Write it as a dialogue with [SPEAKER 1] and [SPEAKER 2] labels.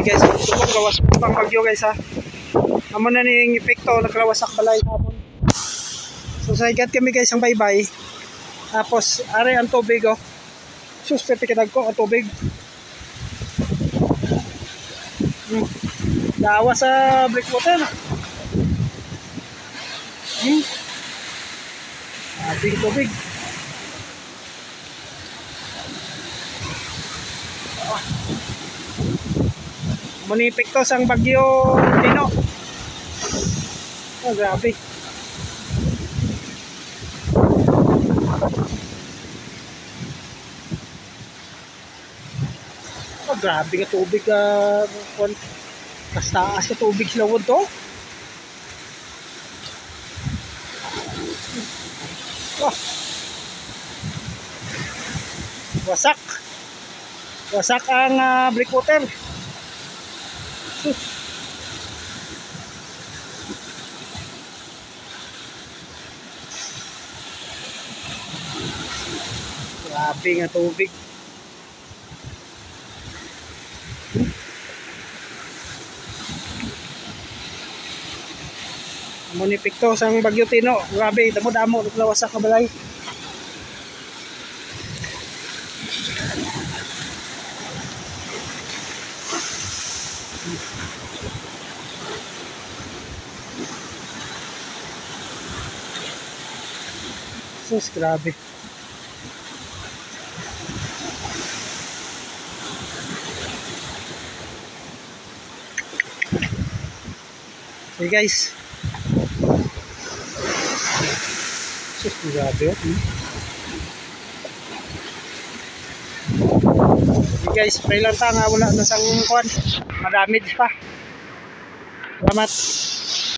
[SPEAKER 1] guys, subong gawas pang bagyo guys ha. Amo na ning epekto naglawasak balay hapon. So sa igat kami guys ang baybay. Tapos are ang tubig oh. Sus pepikidag ko ang tubig. Dawa sa breakwater. Big tubig. Manipik to sang bagyo Tino. Oh, grabe. Oh, grabe ka tubig mas taas ka tubig sa lawod to. Oh. Wasak. Wasak ang breakwater. Grabe nga tubig. Munipik to sang bagyo Tino. Grabe, damo-damo naglawasak ka balay. Sus, grabe. Okay guys. Sus, grabe. Okay guys, pray lang ta nga wala na sang kuan. Madamage pa. Salamat.